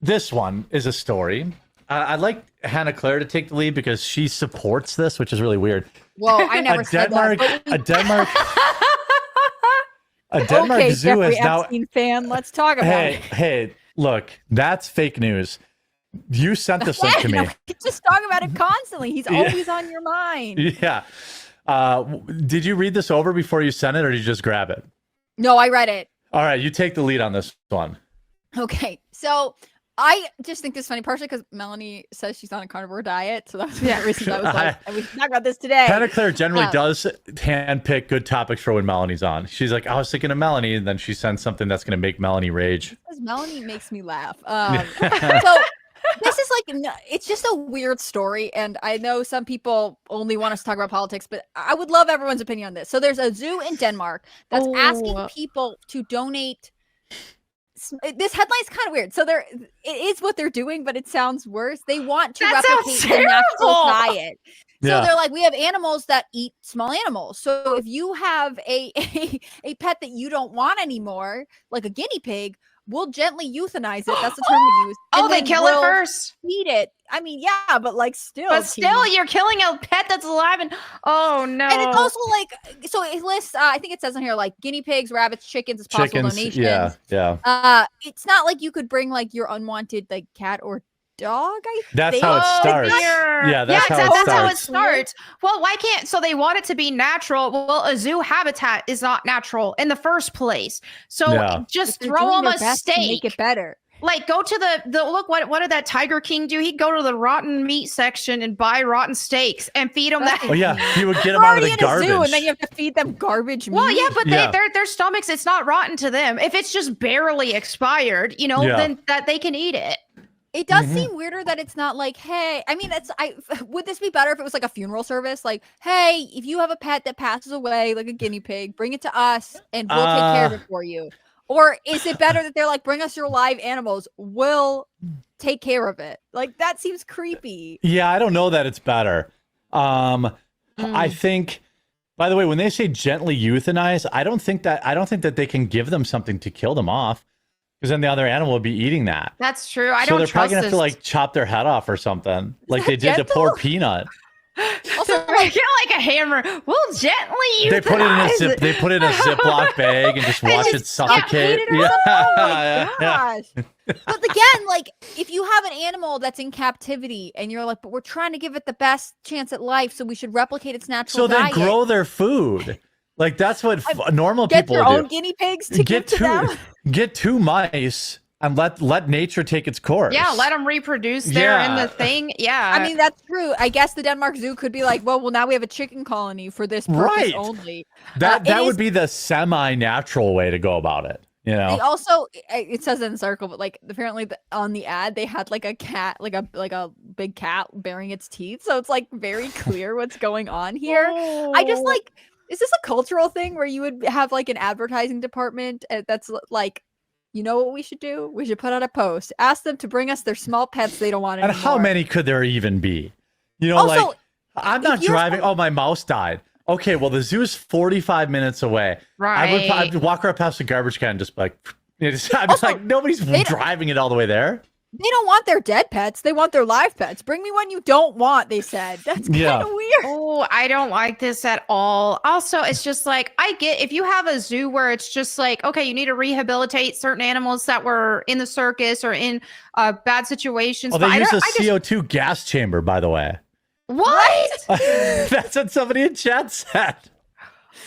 this one is a story. I'd like Hannah Claire to take the lead because she supports this, which is really weird. Well, I never said that. A Denmark okay, zoo Jeffrey is now. Epstein fan. Let's talk about it. Hey, look, that's fake news. You sent this link to me. We just talk about it constantly. He's always on your mind. Yeah. Did you read this over before you sent it, or did you just grab it? No, I read it. All right, you take the lead on this one. Okay, so I just think this is funny, partially because Melonie says she's on a carnivore diet, so that's the reason I was like, and we can talk about this today. Hannah Claire generally does handpick good topics for when Melonie's on. She's like, I was thinking of Melonie, and then she sends something that's going to make Melonie rage. Because Melonie makes me laugh. So this is like, it's just a weird story, and I know some people only want us to talk about politics, but I would love everyone's opinion on this. So there's a zoo in Denmark that's asking people to donate. This headline's kind of weird. So it is what they're doing, but it sounds worse. They want to replicate the natural diet. So they're like, we have animals that eat small animals. So if you have a pet that you don't want anymore, like a guinea pig, we'll gently euthanize it. That's the term we use. They kill it first? Feed it. I mean, yeah, but like still. But still, you're killing a pet that's alive, and oh no. And it's also like, so it lists, I think it says on here, like guinea pigs, rabbits, chickens as possible donations. Yeah. It's not like you could bring like your unwanted like cat or dog. That's how it starts. Yeah, that's how it starts. Well, why can't? So they want it to be natural. Well, a zoo habitat is not natural in the first place. So just throw them a steak. To make it better. Like, go to the look. What did that Tiger King do? He'd go to the rotten meat section and buy rotten steaks and feed them that. Oh yeah, he would get them out of the garbage. Zoo, and then you have to feed them garbage meat. Well, yeah, but their stomachs, it's not rotten to them. If it's just barely expired, then that they can eat it. It does seem weirder that it's not like, hey, I mean, would this be better if it was like a funeral service? Like, hey, if you have a pet that passes away, like a guinea pig, bring it to us and we'll take care of it for you. Or is it better that they're like, bring us your live animals, we'll take care of it? Like, that seems creepy. Yeah, I don't know that it's better. I think, by the way, when they say gently euthanize, I don't think that they can give them something to kill them off. Because then the other animal would be eating that. That's true. So they're probably gonna have to like chop their head off or something, like they did to poor Peanut. Also, like a hammer. We'll gently euthanize. They put it in a Ziploc bag and just watch it suffocate. Oh my gosh. But again, like if you have an animal that's in captivity and you're like, but we're trying to give it the best chance at life, so we should replicate its natural diet. So they grow their food. Like that's what normal people do. Get your own guinea pigs to give to them. Get 2 mice and let nature take its course. Yeah, let them reproduce there in the thing. Yeah. I mean, that's true. I guess the Denmark Zoo could be like, well, now we have a chicken colony for this purpose only. That would be the semi-natural way to go about it. You know. They also, it says in the circle, but like apparently on the ad they had like a cat, like a big cat baring its teeth, so it's like very clear what's going on here. I just like. Is this a cultural thing where you would have like an advertising department that's like, you know what we should do? We should put out a post. Ask them to bring us their small pets they don't want anymore. And how many could there even be? You know, also, like, I'm not driving. Oh, my mouse died. Okay, well, the zoo is 45 minutes away. Right. I would walk right past the garbage can and just like, I'm just like, nobody's driving it all the way there. They don't want their dead pets. They want their live pets. Bring me one you don't want, they said. That's kind of weird. Oh, I don't like this at all. Also, it's just like, I get if you have a zoo where it's just like, okay, you need to rehabilitate certain animals that were in the circus or in bad situations. Oh, they use a CO2 gas chamber, by the way. What? That's what somebody in chat said.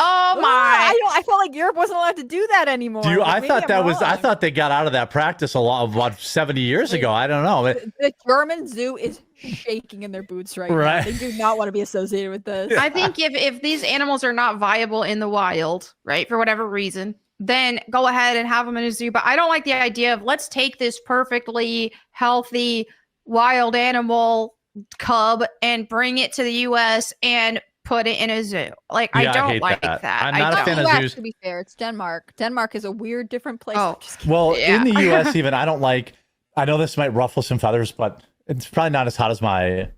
Oh my! I felt like Europe wasn't allowed to do that anymore. I thought they got out of that practice about 70 years ago. I don't know. The German zoo is shaking in their boots right now. They do not want to be associated with this. I think if these animals are not viable in the wild, right, for whatever reason, then go ahead and have them in a zoo. But I don't like the idea of let's take this perfectly healthy wild animal cub and bring it to the U.S. and put it in a zoo. Like, I don't like that. I'm not a fan of zoos. To be fair, it's Denmark. Denmark is a weird, different place. Oh, well, in the U.S. even, I know this might ruffle some feathers, but it's probably not as hot as my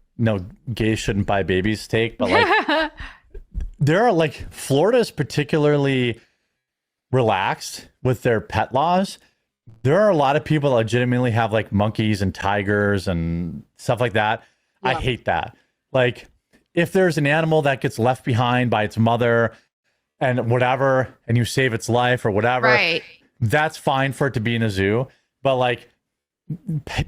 gays shouldn't buy babies take. But like, there are like, Florida is particularly relaxed with their pet laws. there are a lot of people that legitimately have like monkeys and tigers and stuff like that. I Yeah. hate that. Like, if there's an animal that gets left behind by its mother and whatever, and you save its life or whatever, Right. that's fine for it to be in a zoo. But like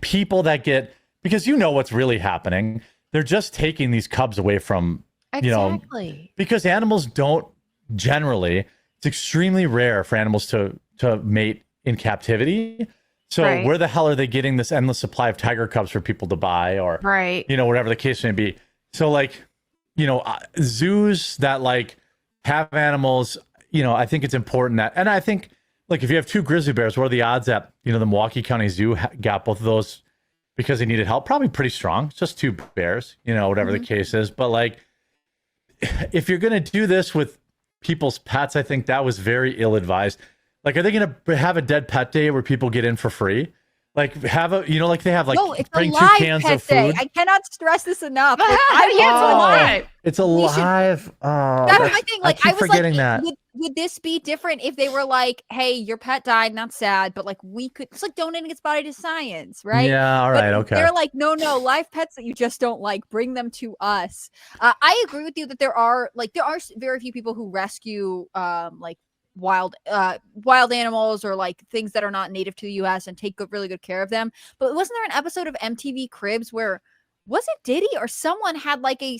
people that get, because you know what's really happening, they're just taking these cubs away from, you know, Exactly. because animals don't generally, it's extremely rare for animals to mate in captivity. So Right. where the hell are they getting this endless supply of tiger cubs for people to buy, or Right. you know, whatever the case may be? So like, you know, zoos that like have animals, you know, I think it's important that, and I think like if you have two grizzly bears, what are the odds that, you know, the Milwaukee County Zoo got both of those because they needed help? Probably pretty strong. It's just two bears, you know, whatever the case is. But like, if you're going to do this with people's pets, I think that was very ill-advised. Like, are they going to have a dead pet day where people get in for free? Like, have a, you know, like they have like, No, it's a bring two live cans pet of food. day. I cannot stress this enough. Like, Yeah, it's alive. It's a We should- live. Oh, That's my thing. Like, I I keep was forgetting like, that. would this be different if they were like, "Hey, your pet died, not sad, but like we could." It's like donating its body to science, right? Yeah, all But right, okay. They're like, no, live pets that you just don't like, bring them to us. I agree with you that there are very few people who rescue like wild animals or like things that are not native to the US and take really good care of them. But wasn't there an episode of MTV Cribs where was it Diddy or someone had like a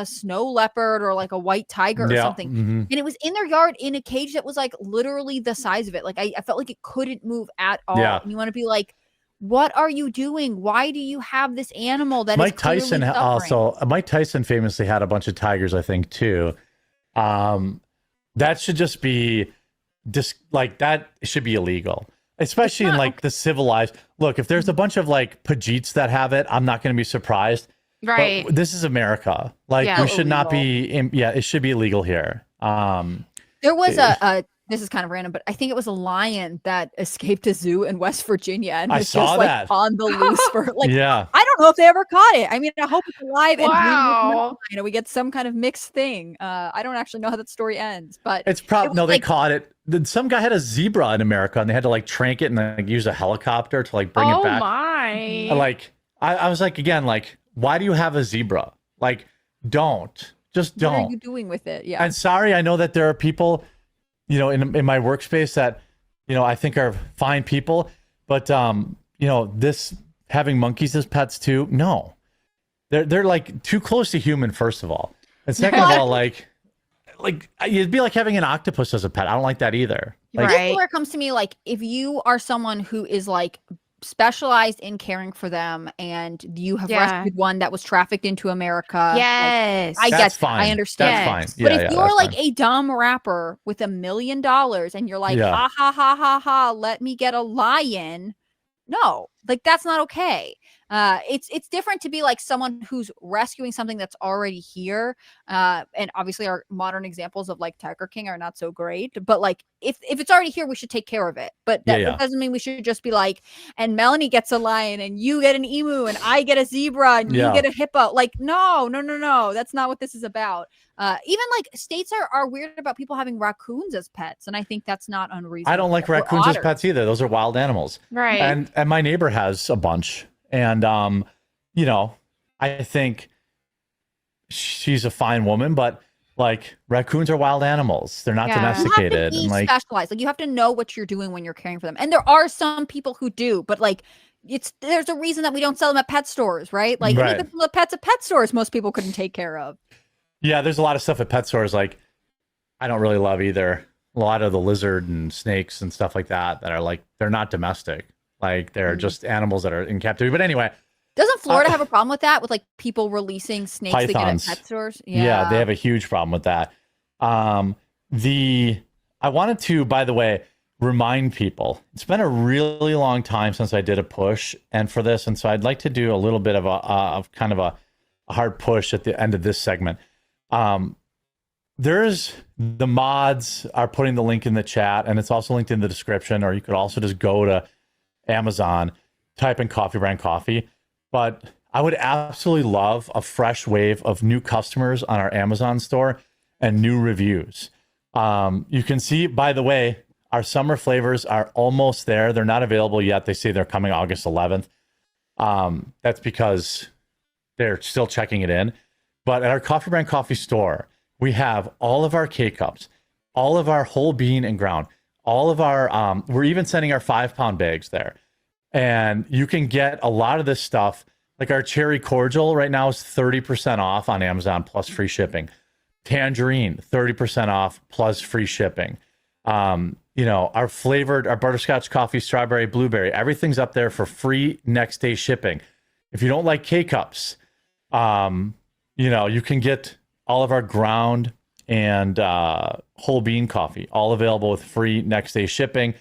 snow leopard or like a white tiger or something, mhm. and it was in their yard in a cage that was like literally the size of it. Like I felt like it couldn't move at all. Yeah. And you want to be like, what are you doing? Why do you have this animal that Mike is clearly Tyson suffering? also, Mike Tyson famously had a bunch of tigers, I think, too. That should just be like that should be illegal, especially in not like the civilized. Look, if there's a bunch of like Pajeets that have it, I'm not going to be surprised. Right. But this is America. Like Yeah. we should not be. Yeah, it should be illegal here. There was a this is kind of random, but I think it was a lion that escaped a zoo in West Virginia and I was saw just like that. on the loose for like Yeah. I don't know if they ever caught it. I mean, I hope it's alive and Wow. you know we get some kind of mixed thing. I don't actually know how that story ends, but It's probably was no. They like- caught it. Then some guy had a zebra in America, and they had to like trank it and like use a helicopter to like bring it Oh back. my. Like I was like, again, like, why do you have a zebra? Like, just what are don't. you doing with it? Yeah. And sorry, I know that there are people, you know, in my workspace that, you know, I think are fine people, but you know, this having monkeys as pets too, no, they're like too close to human, first of all, and second of all, like it'd be like having an octopus as a pet. I don't like that either. Like, This is Right. where it comes to me, like if you are someone who is like specialized in caring for them and you have Yeah. rescued one that was trafficked into America. like, Yes. I that's get that. fine. I understand. That's Yes. fine. But Yeah, if yeah, you're that's like fine. a dumb rapper with $1 million and you're like, Yeah. ha ha ha ha ha, let me get a lion. No, like that's not okay. It's different to be like someone who's rescuing something that's already here. And obviously our modern examples of like Tiger King are not so great. But like if it's already here, we should take care of it. But that, Yeah. that doesn't mean we should just be like, and Melonie gets a lion and you get an emu and I get a zebra and Yeah. you get a hippo. Like, no. That's not what this is about. Even like states are weird about people having raccoons as pets, and I think that's not unreasonable. I don't like Or raccoons as otters. pets either. Those are wild animals. Right. And my neighbor has a bunch, and you know, I think she's a fine woman, but like raccoons are wild animals. They're not Yeah. You have to domesticated, be and like specialized. Like you have to know what you're doing when you're caring for them. And there are some people who do, but like there's a reason that we don't sell them at pet stores, right? Like Right. even the pets at pet stores, most people couldn't take care of. yeah, there's a lot of stuff at pet stores like I don't really love either. A lot of the lizard and snakes and stuff like that are like they're not domestic. Like they're just animals that are in captivity. But anyway, Doesn't Florida have a problem with that? With like people releasing snakes they get at Pythons. pet stores? yeah, they have a huge problem with that. I wanted to, by the way, remind people it's been a really long time since I did a push and for this, and so I'd like to do a little bit of a hard push at the end of this segment. There's the mods are putting the link in the chat, and it's also linked in the description, or you could also just go to Amazon, type in Coffee Brand Coffee. But I would absolutely love a fresh wave of new customers on our Amazon store and new reviews. You can see, by the way, Our summer flavors are almost there. They're not available yet. They say they're coming August 11th. That's because they're still checking it in. But at our Coffee Brand Coffee store, we have all of our K-Cups, all of our whole bean and ground, all of our, we're even sending our 5-pound bags there. And you can get a lot of this stuff. Like our cherry cordial right now is 30% off on Amazon plus free shipping. Tangerine, 30% off plus free shipping. Our flavored, our butterscotch coffee, strawberry, blueberry, everything's up there for free next day shipping. If you don't like K-Cups, you can get all of our ground and whole bean coffee, all available with free next day shipping.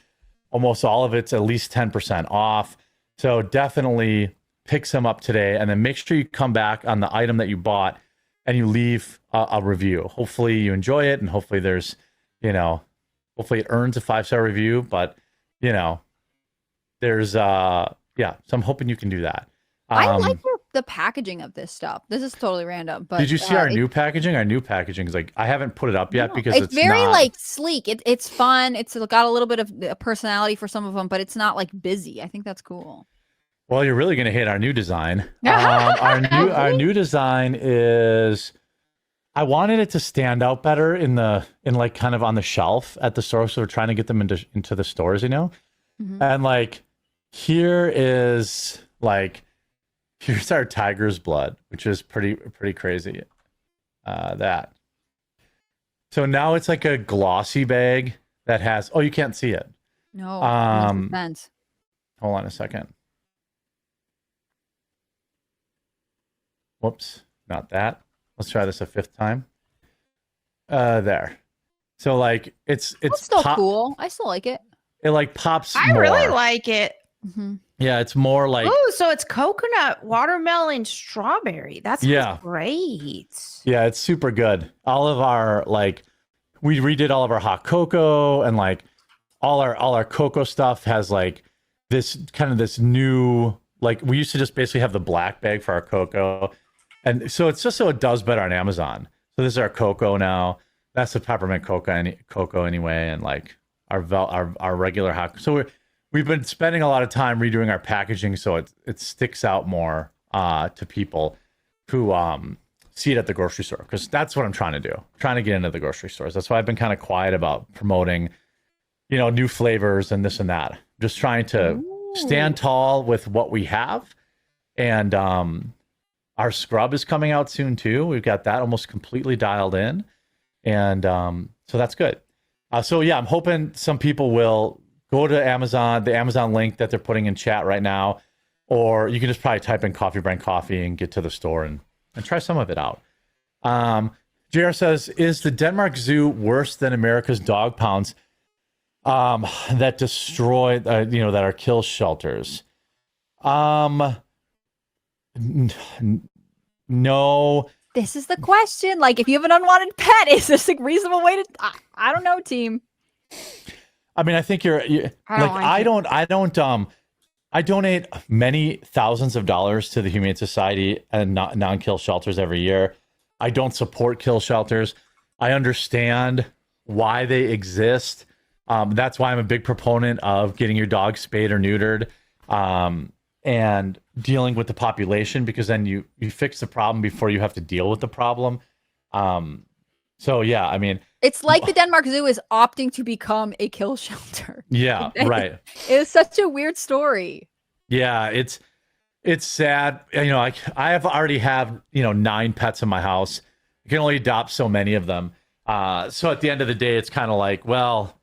Almost all of it's at least 10% off. So definitely pick some up today, and then make sure you come back on the item that you bought and you leave a review. Hopefully you enjoy it, and hopefully there's, hopefully it earns a 5-star review, but there's so I'm hoping you can do that. I like the packaging of this stuff. This is totally random, but did you see our new packaging? Our new packaging is like, I haven't put it up yet because it's very not, like sleek. It's fun. It's got a little bit of personality for some of them, but it's not like busy. I think that's cool. Well, you're really going to hate our new design. Our new design is, I wanted it to stand out better in like kind of on the shelf at the store. So we're trying to get them into the stores, Mm-hmm. And like, here's our tiger's blood, which is pretty crazy. That. So now it's like a glossy bag that has, you can't see it. No. Hold on a second. Whoops, not that. Let's try this a 5th time. There. So like it's still cool. I still like it. It like pops. I more. really like it. Mm-hmm. Yeah, it's more like. Oh, so it's coconut, watermelon, strawberry. That's great. Yeah, it's super good. All of our we redid all of our hot cocoa, and like all our cocoa stuff has like this new, like we used to just basically have the black bag for our cocoa. And so it's just so it does better on Amazon. So this is our cocoa now. That's the peppermint cocoa anyway, and like our regular hot. So we've been spending a lot of time redoing our packaging so it sticks out more to people who see it at the grocery store, because that's what I'm trying to do. I'm trying to get into the grocery stores. That's why I've been kind of quiet about promoting, new flavors and this and that. Just trying to stand tall with what we have, and our scrub is coming out soon too. We've got that almost completely dialed in. And so that's good. So yeah, I'm hoping some people will go to Amazon, the Amazon link that they're putting in chat right now, or you can just probably type in Coffee Brand Coffee and get to the store and try some of it out. JR says, is the Denmark Zoo worse than America's dog pounds that destroy, that are kill shelters? No. This is the question. Like, if you have an unwanted pet, is this a reasonable way to? I don't know, team. I mean, I think I donate many thousands of dollars to the Humane Society and non-kill shelters every year. I don't support kill shelters. I understand why they exist. That's why I'm a big proponent of getting your dog spayed or neutered. And dealing with the population, because then you fix the problem before you have to deal with the problem. So yeah, I mean, it's like the Denmark Zoo is opting to become a kill shelter. Yeah, right. It's such a weird story. Yeah, it's sad. I have already have 9 pets in my house. I can only adopt so many of them. So at the end of the day, it's kind of like, well,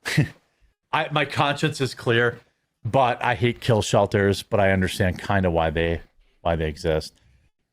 my conscience is clear. But I hate kill shelters, but I understand kind of why they exist.